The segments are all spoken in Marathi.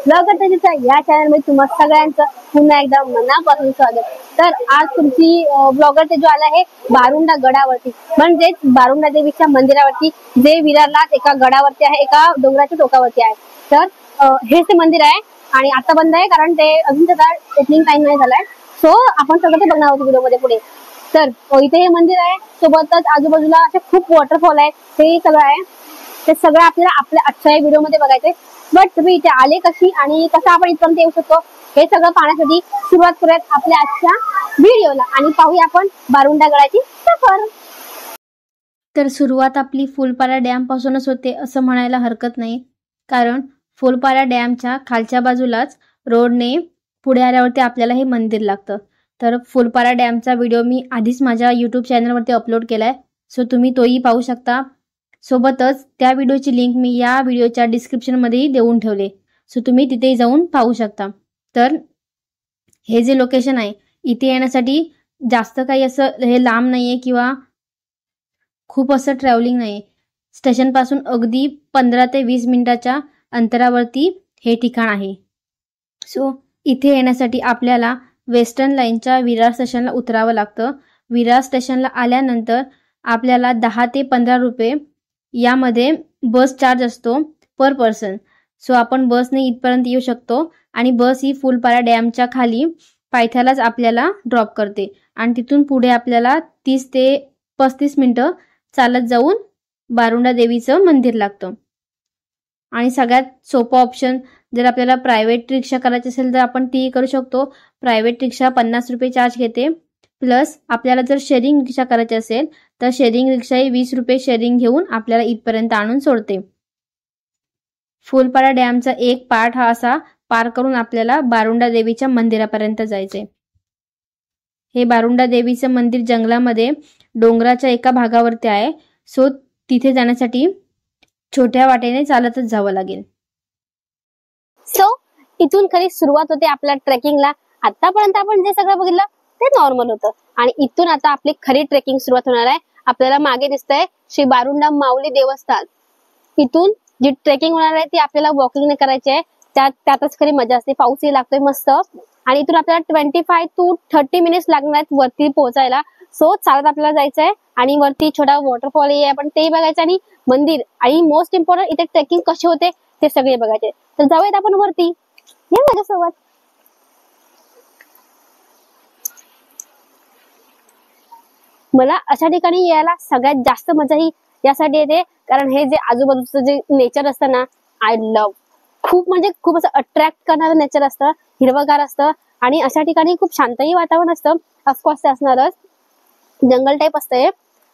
ब्लॉगर त्याच्या या चॅनल मध्ये तुम्हा सगळ्यांचं पुन्हा एकदा मनापासून स्वागत। तर आज तुमची ब्लॉगर ते जो आला आहे बारुंडा गडावरती, म्हणजेच बारुंडा देवीच्या मंदिरावरती, जे विरारला एका गडावरती आहे, एका डोंगराच्या टोकावरती आहे। तर हे ते मंदिर आहे आणि आता बंद आहे कारण ते अजून त्याचा ओपनिंग टाइम नाही झालाय। सो आपण सगळं ते बघणार आहोत व्हिडिओ मध्ये पुढे। तर इथे हे मंदिर आहे, सोबतच आजूबाजूला असे खूप वॉटरफॉल आहे, ते सगळं आहे। ते सगळं आपल्याला आपल्या आजच्या व्हिडिओ मध्ये बघायचंय। बट तुम्ही इथे आले कशी आणि कसं आपण इथपर्यंत येऊ शकतो हे सगळं पाहण्यासाठी सुरुवात करूयात आपल्या आजच्या व्हिडिओला आणि पाहूया आपण बारुंडा गडाची सफर। तर सुरुवात आपली फुलपारा डॅम पासूनच होते असं म्हणायला हरकत नाही, कारण फुलपारा डॅमच्या खालच्या बाजूलाच रोडने पुढे आल्यावरती आपल्याला हे मंदिर लागतं। तर फुलपारा डॅमचा व्हिडिओ मी आधीच माझ्या यूट्यूब चॅनलवरती अपलोड केलाय, सो तुम्ही तोही पाहू शकता। सोबतच त्या व्हिडिओची लिंक मी या व्हिडिओच्या डिस्क्रिप्शन मध्येही देऊन ठेवले, सो तुम्ही तिथे जाऊन पाहू शकता। तर हे जे लोकेशन आहे इथे येण्यासाठी जास्त काही असं हे लांब नाहीये किंवा खूप असं ट्रॅव्हलिंग नाही। स्टेशन पासून अगदी 15 ते 20 मिनिटाच्या अंतरावरती हे ठिकाण आहे। सो इथे येण्यासाठी आपल्याला वेस्टर्न लाईनच्या विरार स्टेशनला उतरावं लागतं। विरार स्टेशनला आल्यानंतर आपल्याला 10 ते 15 रुपये यामध्ये बस चार्ज असतो पर पर्सन। सो आपण बसने इथपर्यंत येऊ शकतो आणि बस ही फुलपारा डॅमच्या खाली पायथ्यालाच आपल्याला ड्रॉप करते आणि तिथून पुढे आपल्याला 30 ते 35 मिनिटं चालत जाऊन बारुंडा देवीचं मंदिर लागतं। आणि सगळ्यात सोपा ऑप्शन, जर आपल्याला प्रायव्हेट रिक्षा करायची असेल तर आपण ती करू शकतो। प्रायव्हेट रिक्षा 50 रुपये चार्ज घेते, प्लस आपल्याला जर शेअरिंग रिक्षा करायची असेल तर शेअरिंग रिक्षा ही 20 रुपये शेअरिंग घेऊन आपल्याला इथपर्यंत आणून सोडते। फुलपारा डॅमचा एक पार्ट हा असा पार करून आपल्याला बारुंडा देवीच्या मंदिरापर्यंत जायचंय। हे बारुंडा देवीचं मंदिर जंगलामध्ये डोंगराच्या एका भागावरती आहे, सो तिथे जाण्यासाठी छोट्या वाटेने चालतच जावं लागेल। सो इथून खरी सुरुवात होते आपल्या ट्रेकिंगला। आतापर्यंत आपण जे सगळं बघितलं ते नॉर्मल होतं आणि इथून आता आपली खरी ट्रेकिंग सुरुवात होणार आहे। आपल्याला मागे दिसतंय श्री बारुंडा माऊली देवस्थान। इथून जी ट्रेकिंग होणार आहे ती आपल्याला वॉकिंगने करायची आहे, त्यातच खरी मजा असते। पाऊसही लागतोय मस्त आणि इथून आपल्याला 25 to 30 मिनिट्स लागणार आहेत वरती पोहोचायला। सो चालत आपल्याला जायचंय आणि वरती छोटा वॉटरफॉल आहे, आपण तेही बघायचं आणि मंदिर आणि मोस्ट इम्पॉर्टंट इथे ट्रेकिंग कसे होते ते सगळे बघायचे। तर जाऊयात आपण वरती, या माझ्यासोबत। मला अशा ठिकाणी यायला सगळ्यात जास्त मजा ही यासाठी येते कारण हे जे आजूबाजूचं जे नेचर असतं ना, आय लव्ह। खूप म्हणजे खूप असं अट्रॅक्ट करणारं नेचर असतं, हिरवगार असतं आणि अशा ठिकाणी खूप शांतही वातावरण असतं। ऑफकोर्स ते असणारच, जंगल टाईप असतंय।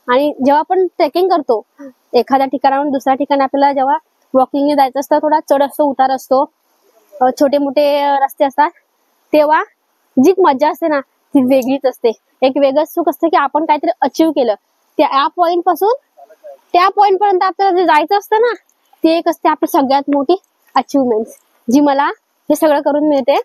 आणि जेव्हा आपण ट्रेकिंग करतो एखाद्या ठिकाणाहून दुसऱ्या ठिकाणी, आपल्याला जेव्हा वॉकिंगने जायचं असतं, थोडा चढ असतो, उतार असतो, छोटे मोठे रस्ते असतात, तेव्हा जी मजा असते ना ती वेगळीच असते। एक वेगळंच सुख असतं की आपण काहीतरी अचीव्ह केलं। त्या पॉइंट पासून त्या पॉइंट पर्यंत आपल्याला जे जायचं असतं ना, ती एक असते आपली सगळ्यात मोठी अचीवमेंट, जी मला हे सगळं करून मिळते।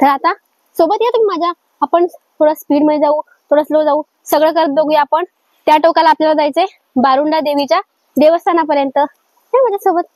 तर आता सोबत या तुम्ही माझ्या, आपण थोडं स्पीड मध्ये जाऊ, थोडं स्लो जाऊ, सगळं करत बघूया आपण। त्या टोकाला आपल्याला जायचंय बारुंडा देवीच्या देवस्थानापर्यंत, हे माझ्यासोबत।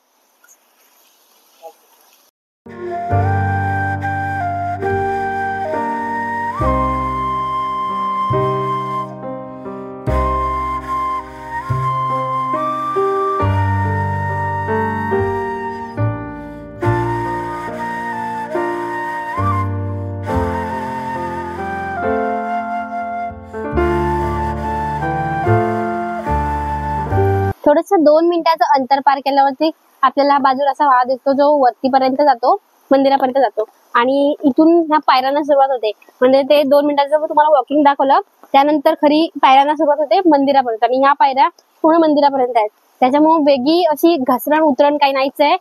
थोडस 2 मिनिटाचं अंतर पार केल्यावरती आपल्याला बाजूला असा वाद दिसतो जो वरतीपर्यंत जातो, मंदिरापर्यंत जातो आणि इथून ह्या पायऱ्यांना सुरुवात होते। म्हणजे ते 2 मिनिटाचं तुम्हाला वॉकिंग दाखवलं, त्यानंतर खरी पायऱ्यांना सुरुवात होते मंदिरापर्यंत आणि ह्या पायऱ्या पूर्ण मंदिरापर्यंत आहेत। त्याच्यामुळे वेगळी अशी घसरण उतरण काही नाहीच आहे,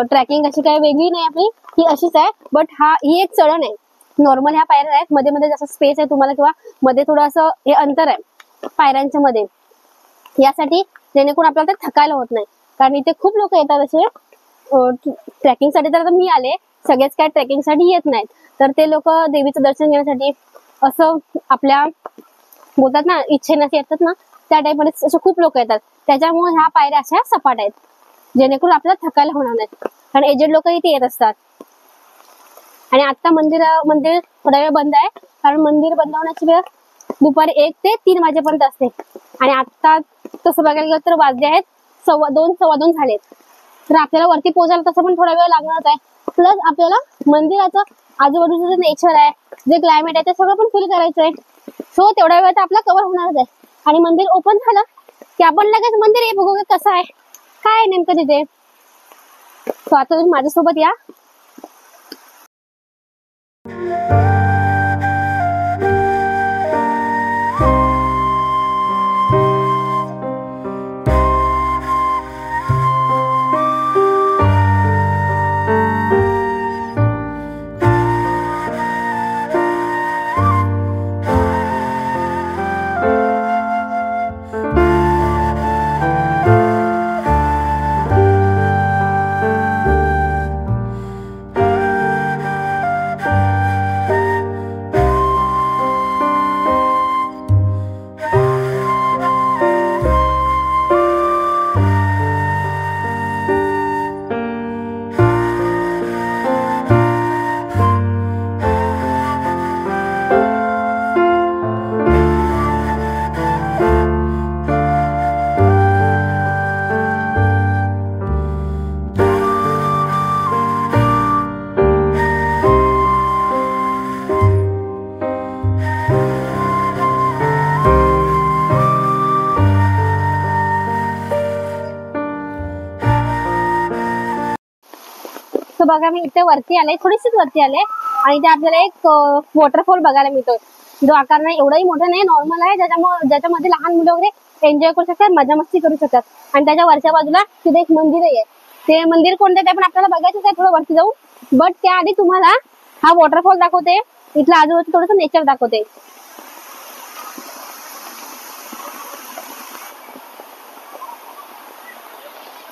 ट्रॅकिंग अशी काही वेगळी नाही आपली, ही अशीच आहे। बट ही एक चढण आहे, नॉर्मल ह्या पायऱ्या आहेत, मध्ये मध्ये जसं स्पेस आहे तुम्हाला किंवा मध्ये थोडं असं हे अंतर आहे पायऱ्यांच्या मध्ये, यासाठी जेणेकरून आपल्याला ते थकायला होत नाही। कारण इथे खूप लोक येतात असे ट्रेकिंग साठी। तर मी आले, सगळेच काय ट्रेकिंग साठी येत नाहीत, तर ते लोक देवीचं दर्शन घेण्यासाठी असं आपल्या बोलतात ना इच्छेने येतात ना, त्या टाइप मध्ये असे खूप लोक येतात। त्याच्यामुळे ह्या पायऱ्या अशा सपाट आहेत जेणेकरून आपल्याला थकायला होणार नाही। कारण एजेड लोक इथे येत असतात. आणि आता मंदिर थोडा वेळ बंद आहे, कारण मंदिर बंद होण्याची वेळ दुपारी 1 ते 3 वाजेपर्यंत असते. आणि आता तसं बघायला गेलं तर वाजले आहेत 2:15 झालेत. तर आपल्याला वरती पोहोचायला तसं पण थोडा वेळ लागणारच आहे. प्लस आपल्याला मंदिराचं आजूबाजूचं जे नेचर आहे, जे क्लायमेट आहे, ते सगळं पण फील करायचं आहे. सो तेवढ्या वेळ तर आपला कव्हर होणारच आहे. आणि मंदिर ओपन झालं की आपण लगेच मंदिर बघू कसं आहे, काय आहे नेमकं तिथे. सो आता तुम्ही माझ्यासोबत या. तो बघा मी इथे वरती आले, थोडीशीच वरती आले, आणि इथे आपल्याला एक वॉटरफॉल बघायला मिळतोय. जो आकार एवढाही मोठा नाही, नॉर्मल आहे, ज्याच्यामध्ये लहान मुलं वगैरे एन्जॉय करू शकतात, मजा मस्ती करू शकतात. आणि त्याच्या वरच्या बाजूला तिथे एक मंदिरही आहे. ते मंदिर कोणतं ते पण आपल्याला बघायचंच आहे थोडं वरती जाऊन. बट त्याआधी तुम्हाला हा वॉटरफॉल दाखवते, इथलं आजूबाजू थोडंसं नेचर दाखवते.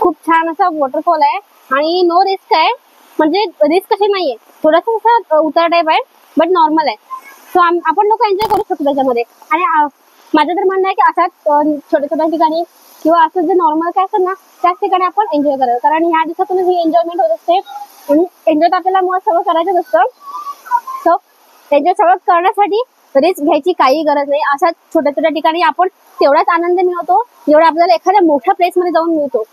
खूप छान असा वॉटरफॉल आहे आणि नो रिस्क आहे, म्हणजे रिस्क कशी नाहीये, थोडासा असा उतार टाईप आहे, बट नॉर्मल आहे. सो आपण लोक एन्जॉय करू शकतो त्याच्यामध्ये. आणि माझं तर म्हणणं आहे की अशाच छोट्या छोट्या ठिकाणी किंवा असं जे नॉर्मल काय असतं ना, त्याच ठिकाणी आपण एन्जॉय करावं. कारण ह्या दिवसातून ही एन्जॉयमेंट होत असते. आणि एन्जॉय तर आपल्याला मुळात सगळं करायचंच असतं. सो एन्जॉय सगळं करण्यासाठी रिस्क घ्यायची काही गरज नाही. अशा छोट्या छोट्या ठिकाणी आपण तेवढाच आनंद मिळवतो जेवढा आपल्याला एखाद्या मोठ्या प्लेस मध्ये जाऊन मिळतो.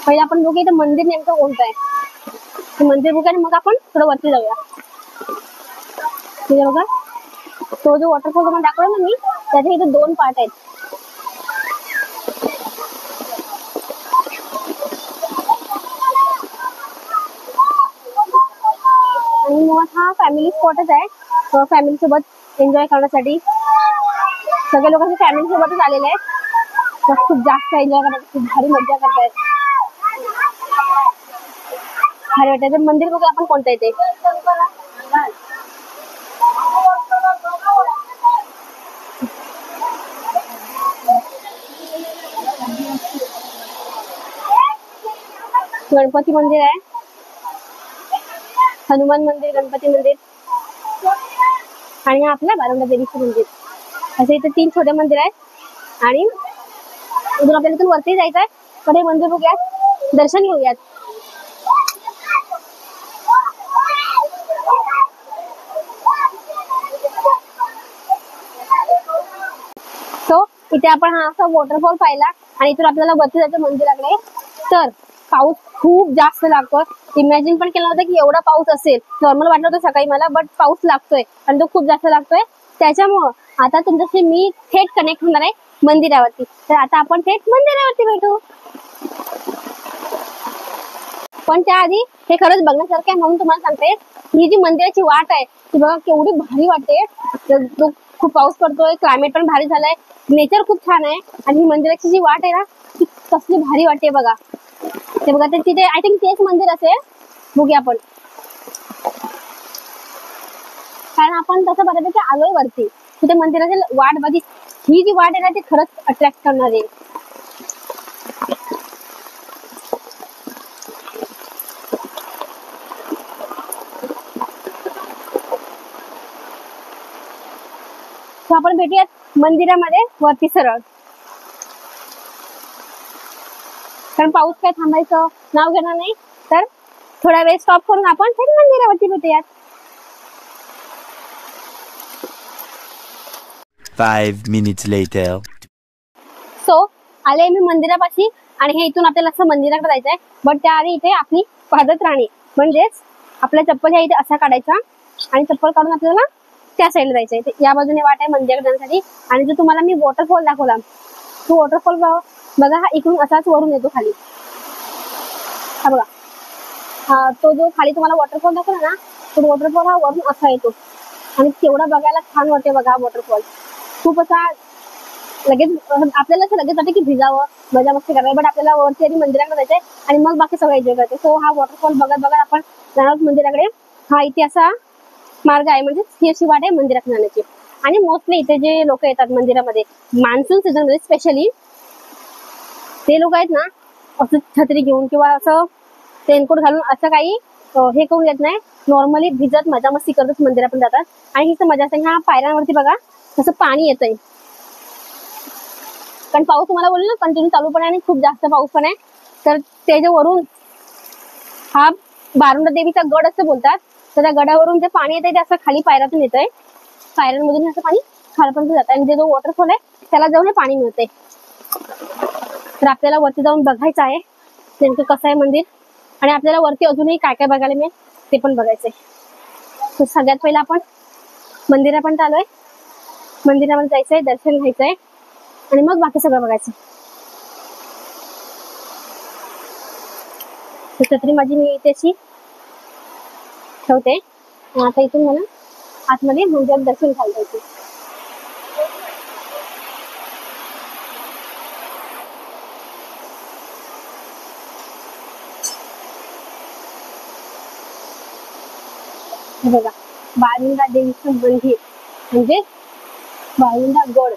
पहिले आपण बघू इथे मंदिर नेमकं कोणतं आहे, मंदिर बघू आणि मग आपण थोडं वरती जाऊया. ठीक आहे बघा, तो जो वॉटरफॉल तुम्हाला दाखवला ना मी, त्याचे इथे 2 पार्ट आहेत. आणि मुळात हा फॅमिली स्पॉटच आहे, फॅमिली सोबत एन्जॉय करण्यासाठी. सगळे लोक फॅमिली सोबतच आलेले आहेत, खूप जास्त एन्जॉय करतात, खूप भारी मजा करतायत, भारी वाटतं. मंदिर बघू आपण कोणतं येते. गणपती मंदिर आहे, हनुमान मंदिर, गणपती मंदिर, आणि आपला बारामंडा देवीचं मंदिर. असे इथे 3 छोटे मंदिर आहेत. आणि इथून आपल्याला इथून वरती जायचं आहे, पण हे मंदिर बघूयात, दर्शन घेऊयात. सो इथे आपण हा असा वॉटरफॉल पाहिला, आणि इथून आपल्याला वरती जायचं मंदिराकडे. तर पाऊस खूप जास्त लागतो. इमॅजिन पण केलं होतं की एवढा पाऊस असेल, नॉर्मल वाटलं होतं सकाळी मला, बट पाऊस लागतोय आणि तो खूप जास्त लागतोय. त्याच्यामुळं आता तुमच्याशी मी थेट कनेक्ट होणार आहे मंदिरावरती. तर आता आपण थेट मंदिरावरती भेटू. पण त्याआधी हे खरंच बघण्यासारखं आहे, म्हणून तुम्हाला सांगते, ही जी मंदिराची वाट आहे ती बघा केवढी भारी वाटते. खूप पाऊस पडतोय, क्लायमेट पण भारी झालंय, नेचर खूप छान आहे, आणि ही मंदिराची जी वाट आहे ना ती कसली भारी वाटते बघा. ते बघा ते तिथे आय थिंक तेच मंदिर असेल, बघूया आपण. कारण आपण तसं बऱ्यापैकी आलोय वरती, तिथे मंदिराची वाट बघी. ही जी वाट आहे ना ती खरंच अट्रॅक्ट करणार आहे. आपण भेटूयात मंदिरामध्ये वरती सरळ. कारण पाऊस काय थांबायचं नाव घेणार नाही. तर थोडा वेळ स्टॉप करून आपण थेट मंदिरावरती भेटूयात. 5 minutes later. सो आले मी मंदिरापाशी आणि हे इथून आपल्याला असं मंदिराकडे जायचंय. बट त्याआधी इथे आपली पादत राणी म्हणजेच आपल्या चप्पल ह्या इथे असा काढायचा आणि चप्पल काढून आपल्याला त्या साईडला जायचंय. या बाजूने वाट आहे मंदिराकडे जाण्यासाठी. आणि जो तुम्हाला मी वॉटरफॉल दाखवला तो वॉटरफॉल बघा, हा इकडून असाच वरून येतो खाली. हा बघा, हा तो जो खाली तुम्हाला वॉटरफॉल दाखवला ना, तो वॉटरफॉल हा वरून असा येतो आणि तेवढा बघायला छान वाटते बघा. वॉटरफॉल खूप असा लगेच आपल्याला असं लगेच वाटतं की भिजावं, मजा मस्ती करावी. बट आपल्याला वरती आधी मंदिराकडे जायचंय आणि मग बाकी सगळं एन्जॉय करायचं. सो हा वॉटरफॉल बघत बघत आपण जाणार मंदिराकडे. हा इथे असा मार्ग आहे, म्हणजे ही अशी वाट आहे मंदिराकडे जाण्याची. आणि मोस्टली इथे जे लोक येतात मंदिरामध्ये मान्सून सीझन मध्ये स्पेशली, ते लोक आहेत ना असं छत्री घेऊन किंवा असं रेनकोट घालून असं काही हे करून येत नाही. नॉर्मली भिजत मजा मस्ती करतच मंदिरापर्यंत जातात. आणि ही मजा असते. ह्या पायऱ्यांवरती बघा कसं पाणी येतंय, कारण पाऊस तुम्हाला बोललो ना कंटिन्यू चालू पण आहे आणि खूप जास्त पाऊस पण आहे. तर त्याच्या वरून हा बारुंडा देवीचा गड असं बोलतात. तर त्या गडावरून जे पाणी येतंय ते असं खाली पायऱ्यातून येतंय. पायऱ्यांमधून असं पाणी खालपर्यंत जात आणि जो वॉटरफॉल आहे त्याला जाऊन हे पाणी मिळते. तर आपल्याला वरती जाऊन बघायचं आहे नेमकं कसं आहे मंदिर आणि आपल्याला वरती अजूनही काय काय बघायला मिळेल ते पण बघायचंय. तर सगळ्यात पहिला आपण मंदिरापर्यंत आलोय. मंदिरामध्ये जायचंय, दर्शन घ्यायचंय आणि मग बाकी सगळं बघायचं. छत्री माझी मी इथे अशी ठेवते. आता इथून मला आतमध्ये मंदिरात दर्शन घ्यायला जायचं. बघा, बारुंडा देवीचं मंदिर म्हणजे बारुंडा गड.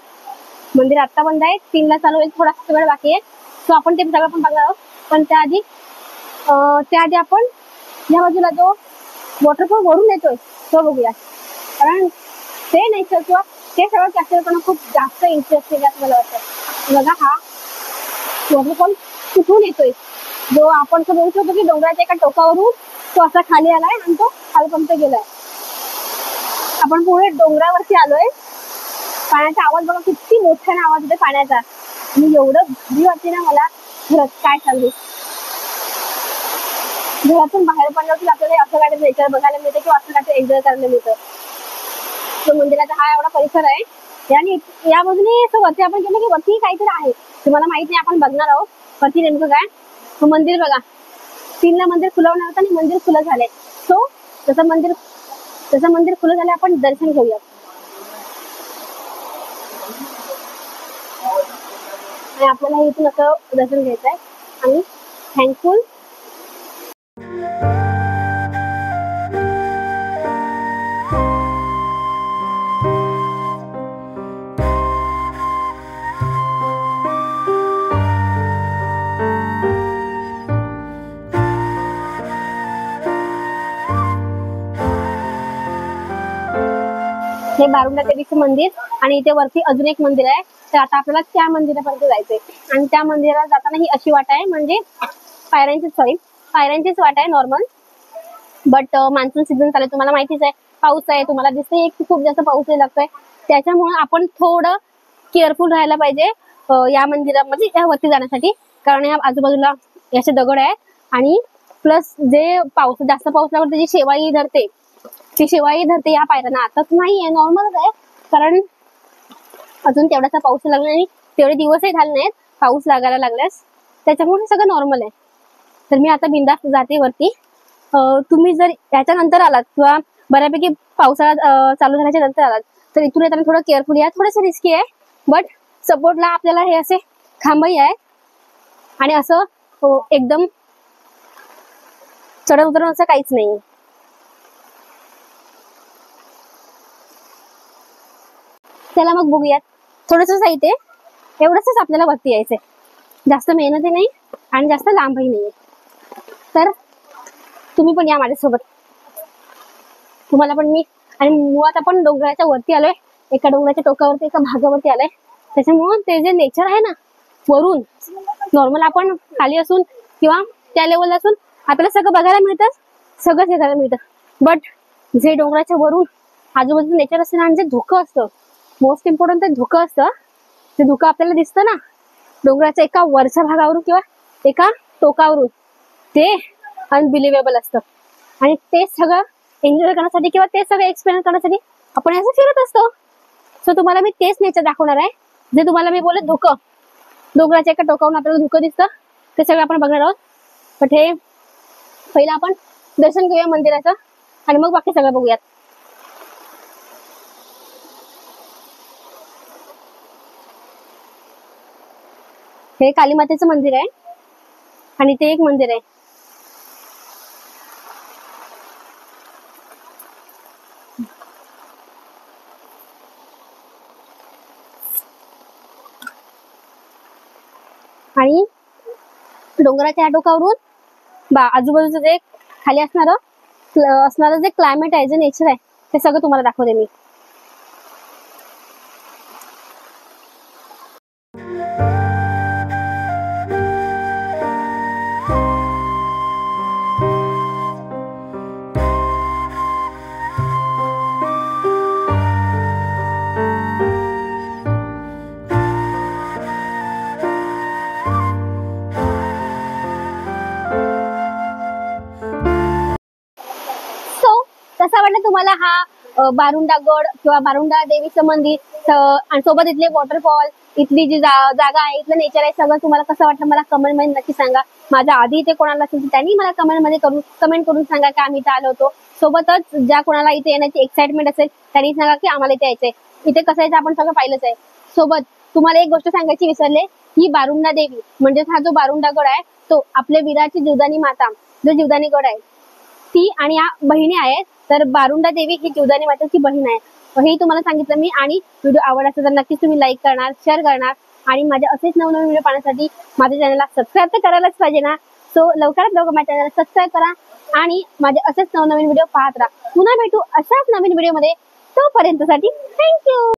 मंदिर आता बंद आहे, 3 ला चालू होईल, थोडासा वेळ बाकी आहे. सो आपण ते सगळं पण बघणार आहोत. पण त्याआधी आपण या बाजूला जो वॉटरफॉल वरून येतोय तो बघूया. कारण ते नेचर किंवा ते सगळं कॅप्चर करणं खूप जास्त इंटरेस्टिंग आहे मला वाटतं. बघा, हा वॉटरफॉल कुठून येतोय, जो आपण बोलू शकतो की डोंगराच्या एका टोकावरून तो असा खाली आलाय आणि तो खालपर्यंत गेलाय. आपण पुढे डोंगरावरती आलोय. पाण्याचा आवाज बघा, किती मोठ्याने आवाज येते पाण्याचा. आणि एवढं भारी वाटते ना मला, खरंच काय सांगू. घरातून बाहेर पडल्यावरती आपल्याला असं काय नेचर बघायला मिळतं किंवा असं काय एन्जॉय करायला मिळतं. तो मंदिराचा हा एवढा परिसर आहे आणि या बाजूने असं वरती आपण गेलो की वरती काहीतरी आहे, तुम्हाला माहित नाही, आपण बघणार आहोत वरती नेमकं काय. तो मंदिर बघा, 3 ला मंदिर खुलवणार होतं आणि मंदिर खुलं झालंय. सो जसं मंदिर खुलं झालंय आपण दर्शन घेऊया. आणि आपल्याला इथून असं दर्शन घ्यायचं आहे आणि थँकफुल. हे बारुंडा देवीचं मंदिर आणि इथे वरती अजून एक मंदिर आहे. तर आता आपल्याला त्या मंदिरापर्यंत जायचंय आणि त्या मंदिरात जाताना ही अशी वाट आहे, म्हणजे पायऱ्यांचीच वाट आहे नॉर्मल. बट मान्सून सीझन चालू आहे, तुम्हाला माहितीच आहे, पाऊस आहे. तुम्हाला दिसतंय की खूप जास्त पाऊस लागतोय. त्याच्यामुळे आपण थोडं केअरफुल राहायला पाहिजे या मंदिरामध्ये या वरती जाण्यासाठी. कारण या आजूबाजूला असे दगड आहे आणि प्लस जे जास्त पाऊस लागला त्याची शेवाई धरते, ती शेवाई धरते या पायऱ्यांना. आताच नाहीये, नॉर्मलच आहे, कारण अजून तेवढासा पाऊस लागला नाही, तेवढे दिवसही झाले नाहीत पाऊस लागायला लागल्यास, त्याच्यामुळे सगळं नॉर्मल आहे. तर मी आता बिंदास जाते वरती. तुम्ही जर याच्यानंतर आलात किंवा बऱ्यापैकी पावसाळा चालू झाल्याच्या नंतर आलात तर इथून येताना थोडं केअरफुल या. थोडंसं रिस्की आहे, बट सपोर्टला आपल्याला हे असे खांबही आहे आणि असं एकदम चढ उतरण असं काहीच नाही. चला मग बघूयात. थोडंसं साहित्य एवढंच आपल्याला वरती यायचंय, जास्त मेहनत नाही आणि जास्त लांबही नाहीये. तर तुम्ही पण या माझ्यासोबत, तुम्हाला पण मी. आणि मुळात आपण डोंगराच्या वरती आलोय, एका डोंगराच्या टोकावरती एका भागावरती आलोय. त्याच्यामुळे ते जे नेचर आहे ना वरून नॉर्मल आपण खाली असून किंवा त्या लेवलला असून आपल्याला सगळं बघायला मिळतं, सगळंच हे करायला मिळतं. बट जे डोंगराच्या वरून आजूबाजूचं नेचर असतं ना, आणि जे धुकं असतं, मोस्ट इम्पॉर्टंट ते धुकं असतं. ते धुकं आपल्याला दिसतं ना डोंगराच्या एका वरच्या भागावरून किंवा एका टोकावरून, ते अनबिलिव्हेबल असतं. आणि ते सगळं एन्जॉय करण्यासाठी किंवा ते सगळं एक्सपिरियन्स करण्यासाठी आपण असं फिरत असतो. सो तुम्हाला मी तेच नेचर दाखवणार आहे, जे तुम्हाला मी बोलले धुकं, डोंगराच्या एका टोकावरून आपल्याला धुकं दिसतं, ते सगळं आपण बघणार आहोत. बट हे पहिलं आपण दर्शन घेऊया मंदिराचं आणि मग बाकी सगळं बघूयात. हे काली मातेचं मंदिर आहे आणि ते एक मंदिर आहे. आणि डोंगराच्या टोकावरून आजूबाजूचं जे खाली असणारं जे क्लायमेट आहे, जे नेचर आहे, ते सगळं तुम्हाला दाखवते मी. कसा वाटलं तुम्हाला हा बारुंडा गड किंवा बारुंडा देवीचं मंदिर आणि सोबत इथले वॉटरफॉल, इथली जी जागा आहे, इथलं नेचर आहे, सगळं तुम्हाला कसं वाटलं मला कमेंट मध्ये नक्की सांगा. माझ्या आधी इथे कोणाला असेल त्यांनी मला कमेंट करून सांगा की आम्ही इथे आलो होतो. सोबतच ज्या कोणाला इथे येण्याची एक्साइटमेंट असेल त्यांनी सांगा की आम्हाला इथे यायचंय. इथे कसं यायचं आपण सगळं पाहिलंच आहे. सोबत तुम्हाला एक गोष्ट सांगायची विसरले, ही बारुंडा देवी म्हणजे हा जो बारुंडा गड आहे, तो आपल्या वीराची जीवदानी माता, जो जीवदानी गड आहे, ती आणि या बहिणी आहेत. तर बारुंडा देवी ही जीवदानी मातेची बहीण आहे. हे तुम्हाला सांगितलं मी. आणि व्हिडिओ आवडला असेल तर नक्कीच तुम्ही लाईक करणार, शेअर करणार आणि माझे असेच नवनवीन व्हिडिओ पाहण्यासाठी माझ्या चॅनलला सबस्क्राईब तर करायलाच पाहिजे ना. सो लवकरात लवकर माझ्या चॅनलला सबस्क्राईब करा आणि माझे असेच नवनवीन व्हिडिओ पाहत राहा. पुन्हा भेटू अशाच नवीन व्हिडिओ मध्ये. तोपर्यंतसाठी थँक्यू.